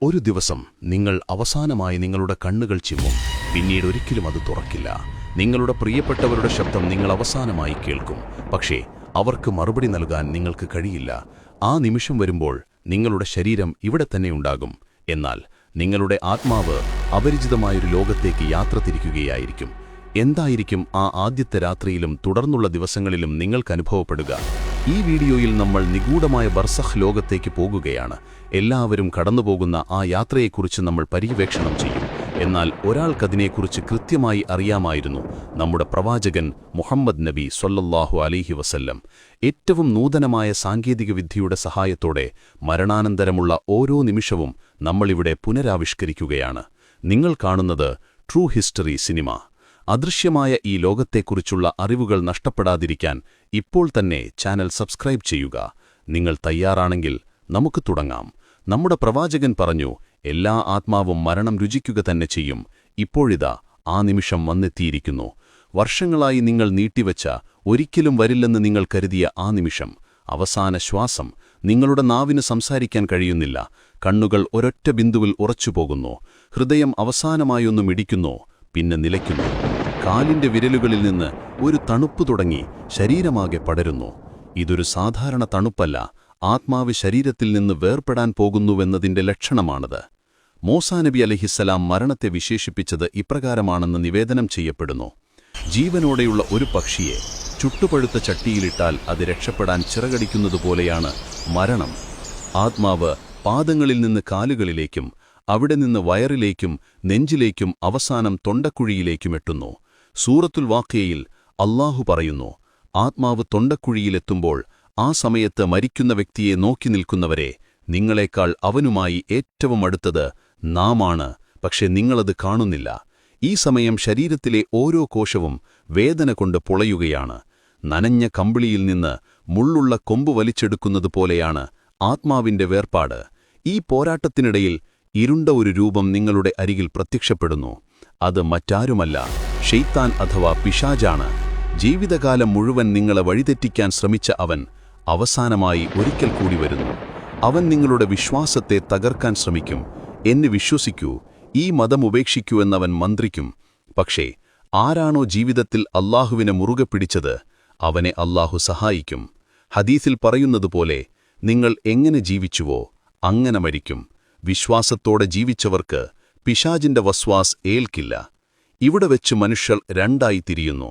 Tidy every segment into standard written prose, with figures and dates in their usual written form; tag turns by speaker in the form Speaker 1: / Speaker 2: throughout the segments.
Speaker 1: ഒരു ദിവസം നിങ്ങൾ അവസാനമായി നിങ്ങളുടെ കണ്ണുകൾ ചിമ്മും. പിന്നീട് ഒരിക്കലും അത് തുറക്കില്ല. നിങ്ങളുടെ പ്രിയപ്പെട്ടവരുടെ ശബ്ദം നിങ്ങൾ അവസാനമായി കേൾക്കും. പക്ഷേ അവർക്ക് മറുപടി നൽകാൻ നിങ്ങൾക്ക് കഴിയില്ല. ആ നിമിഷം വരുമ്പോൾ നിങ്ങളുടെ ശരീരം ഇവിടെ തന്നെ ഉണ്ടാകും. എന്നാൽ നിങ്ങളുടെ ആത്മാവ് അപരിചിതമായൊരു ലോകത്തേക്ക് യാത്ര തിരിക്കുകയായിരിക്കും. എന്തായിരിക്കും ആ ആദ്യത്തെ രാത്രിയിലും തുടർന്നുള്ള ദിവസങ്ങളിലും നിങ്ങൾക്ക് അനുഭവപ്പെടുക? ഈ വീഡിയോയിൽ നമ്മൾ നിഗൂഢമായ ബർസഖ് ലോകത്തേക്ക് പോകുകയാണ്. എല്ലാവരും കടന്നുപോകുന്ന ആ യാത്രയെക്കുറിച്ച് നമ്മൾ പര്യവേക്ഷണം ചെയ്യും. എന്നാൽ ഒരാൾക്കതിനെക്കുറിച്ച് കൃത്യമായി അറിയാമായിരുന്നു: നമ്മുടെ പ്രവാചകൻ മുഹമ്മദ് നബി സ്വല്ലല്ലാഹു അലൈഹി വസല്ലം. ഏറ്റവും നൂതനമായ സാങ്കേതികവിദ്യയുടെ സഹായത്തോടെ മരണാനന്തരമുള്ള ഓരോ നിമിഷവും നമ്മളിവിടെ പുനരാവിഷ്കരിക്കുകയാണ്. നിങ്ങൾ കാണുന്നത് ട്രൂ ഹിസ്റ്ററി സിനിമ. അദൃശ്യമായ ഈ ലോകത്തെക്കുറിച്ചുള്ള അറിവുകൾ നഷ്ടപ്പെടാതിരിക്കാൻ ഇപ്പോൾ തന്നെ ചാനൽ സബ്സ്ക്രൈബ് ചെയ്യുക. നിങ്ങൾ തയ്യാറാണെങ്കിൽ നമുക്ക് തുടങ്ങാം. നമ്മുടെ പ്രവാചകൻ പറഞ്ഞു, എല്ലാ ആത്മാവും മരണം രുചിക്കുക തന്നെ ചെയ്യും. ഇപ്പോഴിതാ ആ നിമിഷം വന്നെത്തിയിരിക്കുന്നു. വർഷങ്ങളായി നിങ്ങൾ നീട്ടിവച്ച, ഒരിക്കലും വരില്ലെന്ന് നിങ്ങൾ കരുതിയ ആ നിമിഷം, അവസാന ശ്വാസം. നിങ്ങളുടെ നാവിന് സംസാരിക്കാൻ കഴിയുന്നില്ല. കണ്ണുകൾ ഒരൊറ്റ ബിന്ദുവിൽ ഉറച്ചുപോകുന്നു. ഹൃദയം അവസാനമായൊന്നും ഇടിക്കുന്നു, പിന്നെ നിലയ്ക്കുന്നു. കാലിന്റെ വിരലുകളിൽ നിന്ന് ഒരു തണുപ്പ് തുടങ്ങി ശരീരമാകെ പടരുന്നു. ഇതൊരു സാധാരണ തണുപ്പല്ല, ആത്മാവ് ശരീരത്തിൽ നിന്ന് വേർപെടാൻ പോകുന്നുവെന്നതിന്റെ ലക്ഷണമാണത്. മൂസാ നബി അലൈഹിസ്സലാം മരണത്തെ വിശേഷിപ്പിച്ചത് ഇപ്രകാരമാണെന്ന് നിവേദനം ചെയ്യപ്പെടുന്നു: ജീവനോടെയുള്ള ഒരു പക്ഷിയെ ചുട്ടുപഴുത്ത ചട്ടിയിലിട്ടാൽ അത് രക്ഷപ്പെടാൻ ചിറകടിക്കുന്നതുപോലെയാണ് മരണം. ആത്മാവ് പാദങ്ങളിൽ നിന്ന് കാലുകളിലേക്കും, അവിടെ നിന്ന് വയറിലേക്കും, നെഞ്ചിലേക്കും, അവസാനം തൊണ്ടക്കുഴിയിലേക്കും എത്തുന്നു. സൂറത്തുൽ വാഖിയയിൽ അല്ലാഹു പറയുന്നു: ആത്മാവ് തൊണ്ടക്കുഴിയിലെത്തുമ്പോൾ ആ സമയത്ത് മരിക്കുന്ന വ്യക്തിയെ നോക്കി നിൽക്കുന്നവരെ, നിങ്ങളെക്കാൾ അവനുമായി ഏറ്റവും അടുത്തത് നാമാണ്, പക്ഷെ നിങ്ങളത് കാണുന്നില്ല. ഈ സമയം ശരീരത്തിലെ ഓരോ കോശവും വേദന കൊണ്ട് പൊളയുകയാണ്. നനഞ്ഞ കമ്പിളിയിൽ നിന്ന് മുള്ളുള്ള കൊമ്പ് വലിച്ചെടുക്കുന്നതുപോലെയാണ് ആത്മാവിന്റെ വേർപാട്. ഈ പോരാട്ടത്തിനിടയിൽ ഇരുണ്ട ഒരു രൂപം നിങ്ങളുടെ അരികിൽ പ്രത്യക്ഷപ്പെടുന്നു. അത് മറ്റാരുമല്ല, ഷെയ്ത്താൻ അഥവാ പിശാചാണ്. ജീവിതകാലം മുഴുവൻ നിങ്ങളെ വഴിതെറ്റിക്കാൻ ശ്രമിച്ച അവൻ അവസാനമായി ഒരിക്കൽ കൂടി വരുന്നു. അവൻ നിങ്ങളുടെ വിശ്വാസത്തെ തകർക്കാൻ ശ്രമിക്കും. എന്നെ വിശ്വസിക്കൂ, ഈ മതം ഉപേക്ഷിക്കൂ എന്നവൻ മന്ത്രിക്കും. പക്ഷേ ആരാണോ ജീവിതത്തിൽ അല്ലാഹുവിനെ മുറുകെ പിടിച്ചത്, അവനെ അല്ലാഹു സഹായിക്കും. ഹദീസിൽ പറയുന്നതുപോലെ, നിങ്ങൾ എങ്ങനെ ജീവിച്ചുവോ അങ്ങനെ മരിക്കും. വിശ്വാസത്തോടെ ജീവിച്ചവർക്ക് പിശാചിന്റെ വസ്വാസ് ഏൽക്കില്ല. ഇവിടെ വെച്ച് മനുഷ്യർ രണ്ടായി തിരിയുന്നു.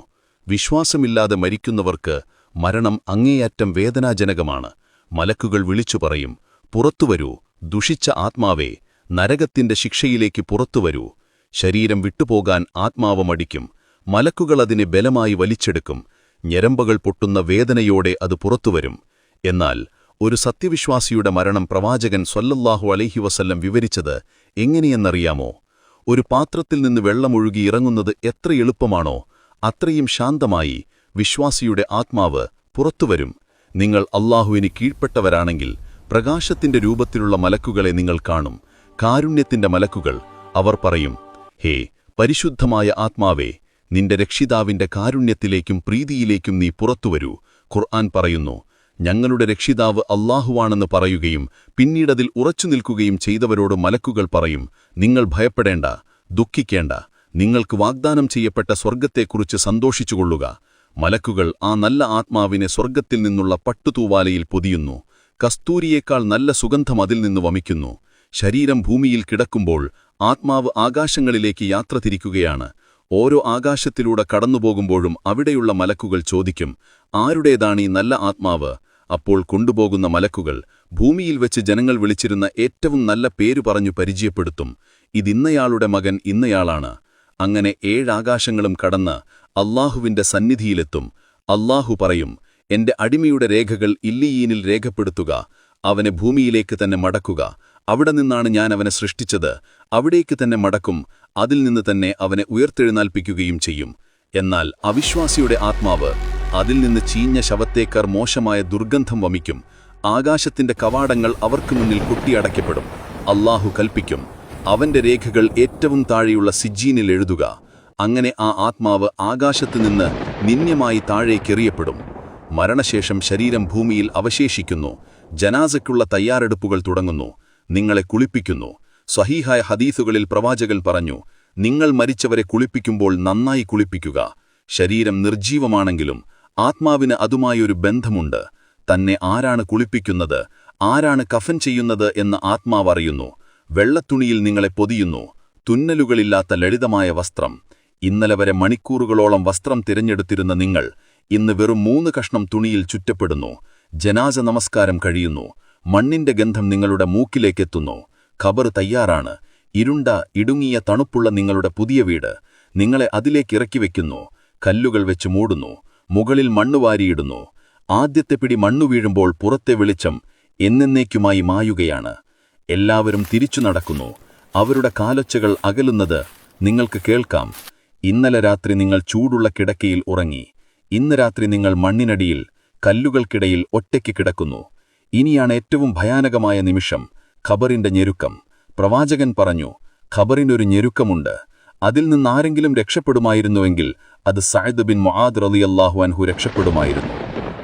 Speaker 1: വിശ്വാസമില്ലാതെ മരിക്കുന്നവർക്ക് മരണം അങ്ങേയറ്റം വേദനാജനകമാണ്. മലക്കുകൾ വിളിച്ചു പറയും: പുറത്തുവരൂ, ദുഷിച്ച ആത്മാവേ, നരകത്തിന്റെ ശിക്ഷയിലേക്ക് പുറത്തുവരൂ. ശരീരം വിട്ടുപോകാൻ ആത്മാവ് മടിക്കും. മലക്കുകൾ അതിനെ ബലമായി വലിച്ചെടുക്കും. ഞരമ്പുകൾ പൊട്ടുന്ന വേദനയോടെ അത് പുറത്തുവരും. എന്നാൽ ഒരു സത്യവിശ്വാസിയുടെ മരണം പ്രവാചകൻ സ്വല്ലല്ലാഹു അലൈഹി വസല്ലം വിവരിച്ചത് എങ്ങനെയെന്നറിയാമോ? ഒരു പാത്രത്തിൽ നിന്ന് വെള്ളമൊഴുകി ഇറങ്ങുന്നത് എത്ര എളുപ്പമാണോ, അത്രയും ശാന്തമായി വിശ്വാസിയുടെ ആത്മാവ് പുറത്തുവരും. നിങ്ങൾ അല്ലാഹുവിന് കീഴ്പ്പെട്ടവരാണെങ്കിൽ പ്രകാശത്തിന്റെ രൂപത്തിലുള്ള മലക്കുകളെ നിങ്ങൾ കാണും. കാരുണ്യത്തിന്റെ മലക്കുകൾ. അവർ പറയും: ഹേ പരിശുദ്ധമായ ആത്മാവേ, നിന്റെ രക്ഷിതാവിന്റെ കാരുണ്യത്തിലേക്കും പ്രീതിയിലേക്കും നീ പുറത്തുവരൂ. ഖുർആൻ പറയുന്നു: ഞങ്ങളുടെ രക്ഷിതാവ് അല്ലാഹുവാണെന്ന് പറയുകയും പിന്നീടതിൽ ഉറച്ചു നിൽക്കുകയും ചെയ്തവരോട് മലക്കുകൾ പറയും: നിങ്ങൾ ഭയപ്പെടേണ്ട, ദുഃഖിക്കേണ്ട. നിങ്ങൾക്ക് വാഗ്ദാനം ചെയ്യപ്പെട്ട സ്വർഗ്ഗത്തെക്കുറിച്ച് സന്തോഷിച്ചുകൊള്ളുക. മലക്കുകൾ ആ നല്ല ആത്മാവിനെ സ്വർഗ്ഗത്തിൽ നിന്നുള്ള പട്ടുതൂവാലയിൽ പൊതിയുന്നു. കസ്തൂരിയേക്കാൾ നല്ല സുഗന്ധം അതിൽ നിന്ന് വമിക്കുന്നു. ശരീരം ഭൂമിയിൽ കിടക്കുമ്പോൾ ആത്മാവ് ആകാശങ്ങളിലേക്ക് യാത്ര തിരിക്കുകയാണ്. ഓരോ ആകാശത്തിലൂടെ കടന്നുപോകുമ്പോഴും അവിടെയുള്ള മലക്കുകൾ ചോദിക്കും: ആരുടേതാണീ നല്ല ആത്മാവ്? അപ്പോൾ കൊണ്ടുപോകുന്ന മലക്കുകൾ ഭൂമിയിൽ വെച്ച് ജനങ്ങൾ വിളിച്ചിരുന്ന ഏറ്റവും നല്ല പേരു പറഞ്ഞു പരിചയപ്പെടുത്തും: ഇതിന്നയാളുടെ മകൻ ഇന്നയാളാണ്. അങ്ങനെ 7 ആകാശങ്ങളും കടന്ന് അല്ലാഹുവിന്റെ സന്നിധിയിലെത്തും. അല്ലാഹു പറയും: എന്റെ അടിമയുടെ രേഖകൾ ഇല്ലിയീനിൽ രേഖപ്പെടുത്തുക. അവനെ ഭൂമിയിലേക്ക് തന്നെ മടക്കുക. അവിടെ നിന്നാണ് ഞാൻ അവനെ സൃഷ്ടിച്ചത്. അവിടേക്ക് തന്നെ മടക്കും. അതിൽ നിന്ന് തന്നെ അവനെ ഉയർത്തെഴുന്നേൽപ്പിക്കുകയും ചെയ്യും. എന്നാൽ അവിശ്വാസിയുടെ ആത്മാവ് അതിൽ നിന്ന് ചീഞ്ഞ ശവത്തേക്കാർ മോശമായ ദുർഗന്ധം വമിക്കും. ആകാശത്തിന്റെ കവാടങ്ങൾ അവർക്ക് മുന്നിൽ കൊട്ടിയടയ്ക്കപ്പെടും. അല്ലാഹു കൽപ്പിക്കും: അവന്റെ രേഖകൾ ഏറ്റവും താഴെയുള്ള സിജ്ജീനിൽ എഴുതുക. അങ്ങനെ ആ ആത്മാവ് ആകാശത്തുനിന്ന് നിന്ദ്യമായി താഴേക്കെറിയപ്പെടും. മരണശേഷം ശരീരം ഭൂമിയിൽ അവശേഷിക്കുന്നു. ജനാസയ്ക്കുള്ള തയ്യാറെടുപ്പുകൾ തുടങ്ങുന്നു. നിങ്ങളെ കുളിപ്പിക്കുന്നു. സ്വഹീഹായ ഹദീസുകളിൽ പ്രവാചകൻ പറഞ്ഞു, നിങ്ങൾ മരിച്ചവരെ കുളിപ്പിക്കുമ്പോൾ നന്നായി കുളിപ്പിക്കുക. ശരീരം നിർജീവമാണെങ്കിലും ആത്മാവിന് അതുമായൊരു ബന്ധമുണ്ട്. തന്നെ ആരാണ് കുളിപ്പിക്കുന്നത്, ആരാണ് കഫൻ ചെയ്യുന്നത് എന്ന് ആത്മാവ് അറിയുന്നു. വെള്ളത്തുണിയിൽ നിങ്ങളെ പൊതിയുന്നു, തുന്നലുകളില്ലാത്ത ലളിതമായ വസ്ത്രം. ഇന്നലെ വരെ മണിക്കൂറുകളോളം വസ്ത്രം തിരഞ്ഞെടുത്തിരുന്ന നിങ്ങൾ ഇന്ന് വെറും 3 കഷ്ണം തുണിയിൽ ചുറ്റപ്പെടുന്നു. ജനാസ നമസ്കാരം കഴിയുന്നു. മണ്ണിന്റെ ഗന്ധം നിങ്ങളുടെ മൂക്കിലേക്കെത്തുന്നു. ഖബർ തയ്യാറാണ്. ഇരുണ്ട ഇടുങ്ങിയ തണുപ്പുള്ള നിങ്ങളുടെ പുതിയ വീട്. നിങ്ങളെ അതിലേക്ക് ഇറക്കിവെക്കുന്നു. കല്ലുകൾ വെച്ച് മൂടുന്നു. മുകളിൽ മണ്ണ് വാരിയിടുന്നു. ആദ്യത്തെ പിടി മണ്ണു വീഴുമ്പോൾ പുറത്തെ വെളിച്ചം എന്നേക്കുമായി മായുകയാണ്. എല്ലാവരും തിരിച്ചു നടക്കുന്നു. അവരുടെ കാലൊച്ചകൾ അകലുന്നത് നിങ്ങൾക്ക് കേൾക്കാം. ഇന്നലെ രാത്രി നിങ്ങൾ ചൂടുള്ള കിടക്കയിൽ ഉറങ്ങി. ഇന്ന് രാത്രി നിങ്ങൾ മണ്ണിനടിയിൽ കല്ലുകൾക്കിടയിൽ ഒറ്റയ്ക്ക് കിടക്കുന്നു. ഇനിയാണ് ഏറ്റവും ഭയാനകമായ നിമിഷം, ഖബറിന്റെ ഞെരുക്കം. പ്രവാചകൻ പറഞ്ഞു, ഖബറിനൊരു ഞെരുക്കമുണ്ട്. അതിൽ നിന്നാരെങ്കിലും രക്ഷപ്പെടുമായിരുന്നുവെങ്കിൽ അത് സഅദ് ബിൻ മുആദ് റളിയല്ലാഹു അൻഹു രക്ഷപ്പെടുമായിരുന്നു.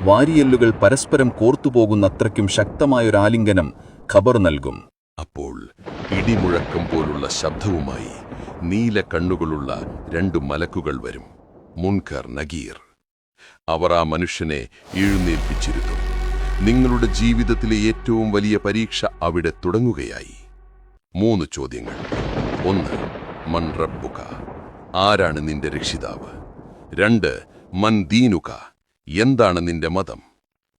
Speaker 1: വാരിയെല്ലുകൾ പരസ്പരം കോർത്തുപോകുന്നത്രയ്ക്കും ശക്തമായൊരാലിംഗനം ഖബർ നൽകും.
Speaker 2: അപ്പോൾ ഇടിമുഴക്കം പോലുള്ള ശബ്ദവുമായി നീല കണ്ണുകളുള്ള 2 മലക്കുകൾ വരും, മുൻകർ നഗീർ. അവർ ആ മനുഷ്യനെ എഴുന്നേൽപ്പിച്ചിരുന്നു. നിങ്ങളുടെ ജീവിതത്തിലെ ഏറ്റവും വലിയ പരീക്ഷ അവിടെ തുടങ്ങുകയായി. 3 ചോദ്യങ്ങൾ. 1. മൻ റബ്ബുക, ആരാണ് നിന്റെ രക്ഷിതാവ്? 2. മൻ ദീനുക, എന്താണ് നിന്റെ മതം?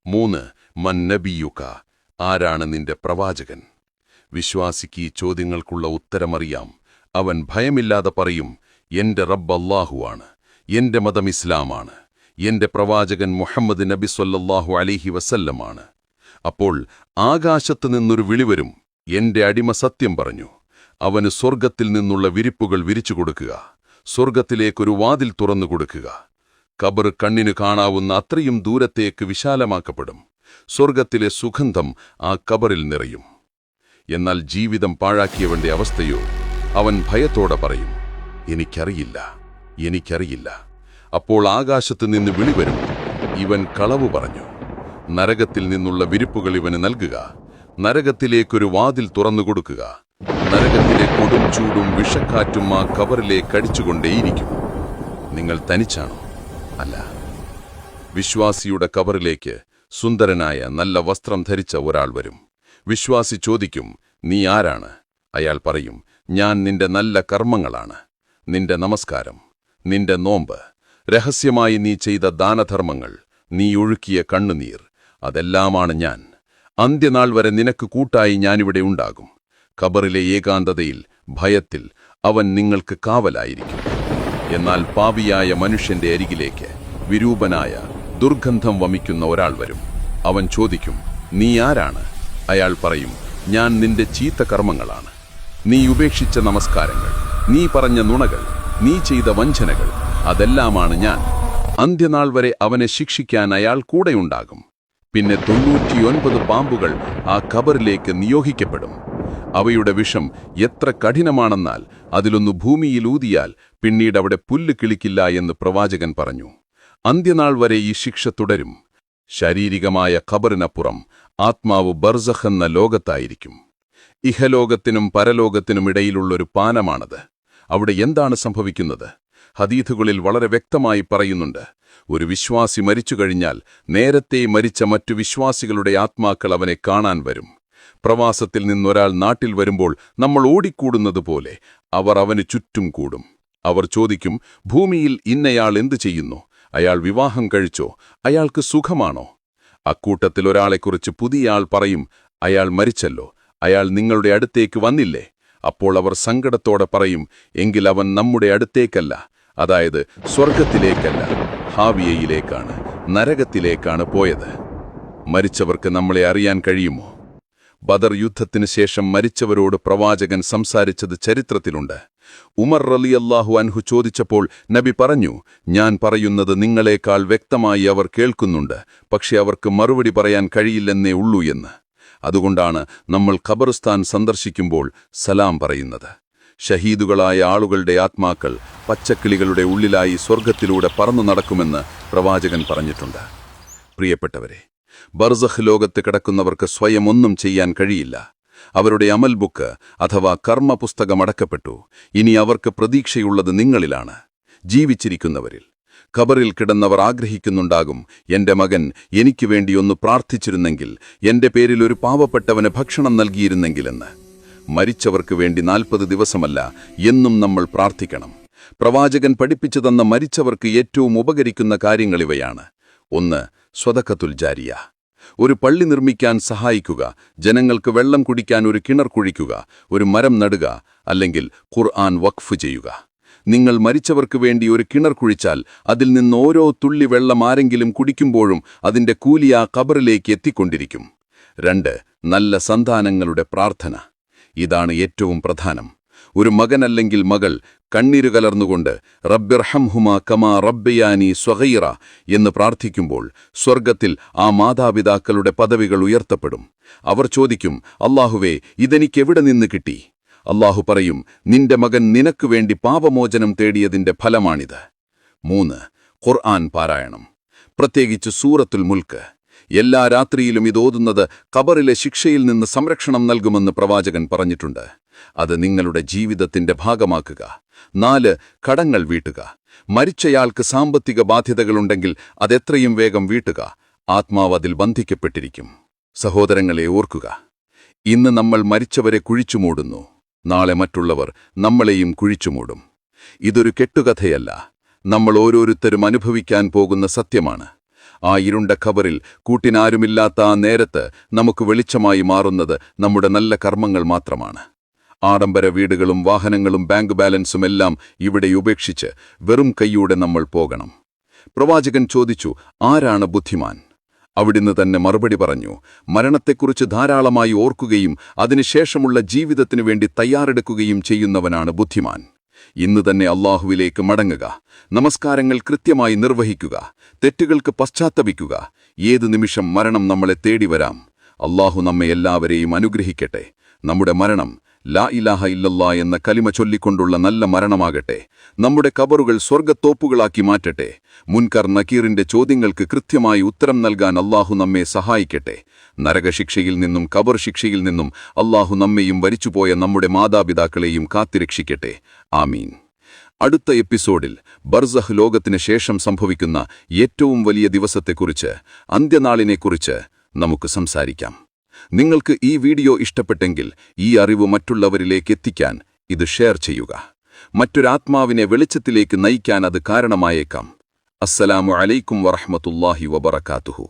Speaker 2: 3. മൻ നബിയുക, ആരാണ് നിന്റെ പ്രവാചകൻ? വിശ്വാസിക്ക് ഈ ചോദ്യങ്ങൾക്കുള്ള ഉത്തരമറിയാം. അവൻ ഭയമില്ലാതെ പറയും, എന്റെ റബ്ബ് അല്ലാഹുവാണ്, എന്റെ മതം ഇസ്ലാമാണ്, എന്റെ പ്രവാചകൻ മുഹമ്മദ് നബി സ്വല്ലല്ലാഹു അലൈഹി വസല്ലമാണ്. അപ്പോൾ ആകാശത്തു നിന്നൊരു വിളിവരും, എന്റെ അടിമ സത്യം പറഞ്ഞു. അവന് സ്വർഗത്തിൽ നിന്നുള്ള വിരിപ്പുകൾ വിരിച്ചു കൊടുക്കുക, സ്വർഗത്തിലേക്കൊരു വാതിൽ തുറന്നു കൊടുക്കുക. ഖബർ കണ്ണിനു കാണാവുന്ന അത്രയും ദൂരത്തേക്ക് വിശാലമാക്കപ്പെടും. സ്വർഗത്തിലെ സുഗന്ധം ആ ഖബറിൽ നിറയും. എന്നാൽ ജീവിതം പാഴാക്കിയവന്റെ അവസ്ഥയോ? അവൻ ഭയത്തോടെ പറയും, എനിക്കറിയില്ല, എനിക്കറിയില്ല. അപ്പോൾ ആകാശത്തു നിന്ന് വിളിവരും, ഇവൻ കളവു പറഞ്ഞു. നരകത്തിൽ നിന്നുള്ള വിരിപ്പുകൾ ഇവന് നൽകുക, നരകത്തിലേക്കൊരു വാതിൽ തുറന്നുകൊടുക്കുക. നരകത്തിലെ കൊടും ചൂടും വിഷക്കാറ്റും ആ ഖബറിലേക്ക് അടിച്ചുകൊണ്ടേയിരിക്കും. നിങ്ങൾ തനിച്ചാണോ? അല്ല. വിശ്വാസിയുടെ ഖബറിലേക്ക് സുന്ദരനായ നല്ല വസ്ത്രം ധരിച്ച ഒരാൾ വരും. വിശ്വാസി ചോദിക്കും, നീ ആരാണ്? അയാൾ പറയും, ഞാൻ നിന്റെ നല്ല കർമ്മങ്ങളാണ്, നിന്റെ നമസ്കാരം, നിന്റെ നോമ്പ്, രഹസ്യമായി നീ ചെയ്ത ദാനധർമ്മങ്ങൾ, നീ ഒഴുക്കിയ കണ്ണുനീർ, അതെല്ലാമാണ് ഞാൻ. അന്ത്യനാൾ വരെ നിനക്ക് കൂട്ടായി ഞാനിവിടെ ഉണ്ടാകും. ഖബറിലെ ഏകാന്തതയിൽ, ഭയത്തിൽ അവൻ നിങ്ങൾക്ക് കാവലായിരിക്കും. എന്നാൽ പാപിയായ മനുഷ്യന്റെ അരികിലേക്ക് വിരൂപനായ ദുർഗന്ധം വമിക്കുന്ന ഒരാൾ വരും. അവൻ ചോദിക്കും, നീ ആരാണ്? അയാൾ പറയും, ഞാൻ നിന്റെ ചീത്ത കർമ്മങ്ങളാണ്, നീ ഉപേക്ഷിച്ച നമസ്കാരങ്ങൾ, നീ പറഞ്ഞ നുണകൾ, നീ ചെയ്ത വഞ്ചനകൾ, അതെല്ലാമാണ് ഞാൻ. അന്ത്യനാൾ വരെ അവനെ ശിക്ഷിക്കാൻ അയാൾ കൂടെയുണ്ടാകും. പിന്നെ 99 പാമ്പുകൾ ആ ഖബറിലേക്ക് നിയോഗിക്കപ്പെടും. അവയുടെ വിഷം എത്ര കഠിനമാണെന്നാൽ അതിലൊന്ന് ഭൂമിയിൽ ഊതിയാൽ പിന്നീട് അവിടെ പുല്ല് കിളിക്കില്ല എന്ന് പ്രവാചകൻ പറഞ്ഞു. അന്ത്യനാൾ വരെ ഈ ശിക്ഷ തുടരും. ശാരീരികമായ ഖബറിനപ്പുറം ആത്മാവ് ബർസഖ് എന്ന ലോകത്തായിരിക്കും. ഇഹലോകത്തിനും പരലോകത്തിനുമിടയിലുള്ളൊരു പാനമാണത്. അവിടെ എന്താണ് സംഭവിക്കുന്നത്? ഹദീഥുകളിൽ വളരെ വ്യക്തമായി പറയുന്നുണ്ട്. ഒരു വിശ്വാസി മരിച്ചു കഴിഞ്ഞാൽ നേരത്തെ മരിച്ച മറ്റു വിശ്വാസികളുടെ ആത്മാക്കൾ അവനെ കാണാൻ വരും. പ്രവാസത്തിൽ നിന്നൊരാൾ നാട്ടിൽ വരുമ്പോൾ നമ്മൾ ഓടിക്കൂടുന്നത് പോലെ അവർ അവന് ചുറ്റും കൂടും. അവർ ചോദിക്കും, ഭൂമിയിൽ ഇന്നയാൾ എന്തു ചെയ്യുന്നു? അയാൾ വിവാഹം കഴിച്ചോ? അയാൾക്ക് സുഖമാണോ? അക്കൂട്ടത്തിൽ ഒരാളെക്കുറിച്ച് പുതിയ ആൾ പറയും, അയാൾ മരിച്ചല്ലോ, അയാൾ നിങ്ങളുടെ അടുത്തേക്ക് വന്നില്ലേ? അപ്പോൾ അവർ സങ്കടത്തോടെ പറയും, എങ്കിൽ അവൻ നമ്മുടെ അടുത്തേക്കല്ല, അതായത് സ്വർഗത്തിലേക്കല്ല, ഹാവിയയിലേക്കാണ്, നരകത്തിലേക്കാണ് പോയത്. മരിച്ചവർക്ക് നമ്മളെ അറിയാൻ കഴിയുമോ? ബദർ യുദ്ധത്തിനു ശേഷം മരിച്ചവരോട് പ്രവാചകൻ സംസാരിച്ചത് ചരിത്രത്തിലുണ്ട്. ഉമർ റളിയല്ലാഹു അൻഹു ചോദിച്ചപ്പോൾ നബി പറഞ്ഞു, ഞാൻ പറയുന്നത് നിങ്ങളെക്കാൾ വ്യക്തമായി അവർ കേൾക്കുന്നുണ്ട്, പക്ഷെ അവർക്ക് മറുപടി പറയാൻ കഴിയില്ലെന്നേ ഉള്ളൂ എന്ന്. അതുകൊണ്ടാണ് നമ്മൾ ഖബർസ്ഥാൻ സന്ദർശിക്കുമ്പോൾ സലാം പറയുന്നത്. ഷഹീദുകളായ ആളുകളുടെ ആത്മാക്കൾ പച്ചക്കിളികളുടെ ഉള്ളിലായി സ്വർഗത്തിലൂടെ പറന്നു നടക്കുമെന്ന് പ്രവാചകൻ പറഞ്ഞിട്ടുണ്ട്. പ്രിയപ്പെട്ടവരെ, ബർസഖ് ലോകത്ത് കിടക്കുന്നവർക്ക് സ്വയം ഒന്നും ചെയ്യാൻ കഴിയില്ല. അവരുടെ അമൽ ബുക്ക് അഥവാ കർമ്മപുസ്തകം അടക്കപ്പെട്ടു. ഇനി അവർക്ക് പ്രതീക്ഷയുള്ളത് നിങ്ങളിലാണ്, ജീവിച്ചിരിക്കുന്നവരിൽ. ഖബറിൽ കിടന്നവർ ആഗ്രഹിക്കുന്നുണ്ടാകും, എന്റെ മകൻ എനിക്ക് വേണ്ടി ഒന്ന് പ്രാർത്ഥിച്ചിരുന്നെങ്കിൽ, എന്റെ പേരിൽ ഒരു പാവപ്പെട്ടവന് ഭക്ഷണം നൽകിയിരുന്നെങ്കിലെന്ന്. മരിച്ചവർക്ക് വേണ്ടി 40 ദിവസമല്ല, എന്നും നമ്മൾ പ്രാർത്ഥിക്കണം. പ്രവാചകൻ പഠിപ്പിച്ചു തന്ന മരിച്ചവർക്ക് ഏറ്റവും ഉപകരിക്കുന്ന കാര്യങ്ങളിവയാണ്. 1. സ്വദഖത്തുൽ ജാരിയ. ഒരു പള്ളി നിർമ്മിക്കാൻ സഹായിക്കുക, ജനങ്ങൾക്ക് വെള്ളം കുടിക്കാൻ ഒരു കിണർ കുഴിക്കുക, ഒരു മരം നടുക, അല്ലെങ്കിൽ ഖുർആൻ വഖഫ് ചെയ്യുക. നിങ്ങൾ മരിച്ചവർക്ക് വേണ്ടി ഒരു കിണർ കുഴിച്ചാൽ അതിൽ നിന്ന് ഓരോ തുള്ളി വെള്ളം ആരെങ്കിലും കുടിക്കുമ്പോഴും അതിന്റെ കൂലി ആ ഖബറിലേക്ക് എത്തിക്കൊണ്ടിരിക്കും. 2. നല്ല സന്താനങ്ങളുടെ പ്രാർത്ഥന. ഇതാണ് ഏറ്റവും പ്രധാനം. ഒരു മകൻ അല്ലെങ്കിൽ മകൾ കണ്ണീരു കലർന്നുകൊണ്ട് റബ്ബിർഹംഹുമാ കമാ റബ്ബയാനി സ്വഗീറ എന്ന് പ്രാർത്ഥിക്കുമ്പോൾ സ്വർഗത്തിൽ ആ മാതാപിതാക്കളുടെ പദവികൾ ഉയർത്തപ്പെടും. അവർ ചോദിക്കും, അല്ലാഹുവേ, ഇതെനിക്കെവിടെ നിന്ന് കിട്ടി? അല്ലാഹു പറയും, നിന്റെ മകൻ നിനക്കു വേണ്ടി പാപമോചനം തേടിയതിന്റെ ഫലമാണിത്. 3. ഖുർആൻ പാരായണം, പ്രത്യേകിച്ച് സൂറത്തുൽ മുൽക്ക്. എല്ലാ രാത്രിയിലും ഇതോതുന്നത് ഖബറിലെ ശിക്ഷയിൽ നിന്ന് സംരക്ഷണം നൽകുമെന്ന് പ്രവാചകൻ പറഞ്ഞിട്ടുണ്ട്. അത് നിങ്ങളുടെ ജീവിതത്തിന്റെ ഭാഗമാക്കുക. 4. കടങ്ങൾ വീട്ടുക. മരിച്ചയാൾക്ക് സാമ്പത്തിക ബാധ്യതകളുണ്ടെങ്കിൽ അതെത്രയും വേഗം വീട്ടുക. ആത്മാവ് അതിൽ ബന്ധിക്കപ്പെട്ടിരിക്കും. സഹോദരങ്ങളെ ഓർക്കുക, ഇന്ന് നമ്മൾ മരിച്ചവരെ കുഴിച്ചുമൂടുന്നു, നാളെ മറ്റുള്ളവർ നമ്മളെയും കുഴിച്ചുമൂടും. ഇതൊരു കെട്ടുകഥയല്ല, നമ്മൾ ഓരോരുത്തരും അനുഭവിക്കാൻ പോകുന്ന സത്യമാണ്. ആ ഇരുണ്ട ഖബറിൽ കൂട്ടിനാരുമില്ലാത്ത ആ നേരത്ത് നമുക്ക് വെളിച്ചമായി മാറുന്നത് നമ്മുടെ നല്ല കർമ്മങ്ങൾ മാത്രമാണ്. ആഡംബര വീടുകളും വാഹനങ്ങളും ബാങ്ക് ബാലൻസും എല്ലാം ഇവിടെ ഉപേക്ഷിച്ച് വെറും കൈയോടെ നമ്മൾ പോകണം. പ്രവാചകൻ ചോദിച്ചു, ആരാണ് ബുദ്ധിമാൻ? അവിടുന്ന് തന്നെ മറുപടി പറഞ്ഞു, മരണത്തെക്കുറിച്ച് ധാരാളമായി ഓർക്കുകയും അതിനുശേഷമുള്ള ജീവിതത്തിനു വേണ്ടി തയ്യാറെടുക്കുകയും ചെയ്യുന്നവനാണ് ബുദ്ധിമാൻ. ഇന്ന് തന്നെ അല്ലാഹുവിലേക്ക് മടങ്ങുക, നമസ്കാരങ്ങൾ കൃത്യമായി നിർവഹിക്കുക, തെറ്റുകൾക്ക് പശ്ചാത്തപിക്കുക. ഏതു നിമിഷം മരണം നമ്മളെ തേടിവരാം. അല്ലാഹു നമ്മെ എല്ലാവരെയും അനുഗ്രഹിക്കട്ടെ. നമ്മുടെ മരണം ലാ ഇലാഹ ഇല്ലല്ലാ എന്ന കലിമ ചൊല്ലിക്കൊണ്ടുള്ള നല്ല മരണമാകട്ടെ. നമ്മുടെ ഖബറുകൾ സ്വർഗ്ഗത്തോപ്പുകളാക്കി മാറ്റട്ടെ. മുൻകർ നക്കീറിന്റെ ചോദ്യങ്ങൾക്ക് കൃത്യമായി ഉത്തരം നൽകാൻ അല്ലാഹു നമ്മെ സഹായിക്കട്ടെ. നരകശിക്ഷയിൽ നിന്നും ഖബർ ശിക്ഷയിൽ നിന്നും അല്ലാഹു നമ്മെയും വരിച്ചുപോയ നമ്മുടെ മാതാപിതാക്കളെയും കാത്തിരക്ഷിക്കട്ടെ. ആമീൻ. അടുത്ത എപ്പിസോഡിൽ ബർസഖ് ലോകത്തിന് ശേഷം സംഭവിക്കുന്ന ഏറ്റവും വലിയ ദിവസത്തെക്കുറിച്ച്, അന്ത്യനാളിനെക്കുറിച്ച് നമുക്ക് സംസാരിക്കാം. നിങ്ങൾക്ക് ഈ വീഡിയോ ഇഷ്ടപ്പെട്ടെങ്കിൽ ഈ അറിവ് മറ്റുള്ളവരിലേക്ക് എത്തിക്കാൻ ഇത് ഷെയർ ചെയ്യുക. മറ്റൊരാത്മാവിനെ വെളിച്ചത്തിലേക്ക് നയിക്കാൻ അത് കാരണമായേക്കാം. അസ്സലാമു അലൈക്കും വറഹ്മത്തുള്ളാഹി വബറകാതുഹു.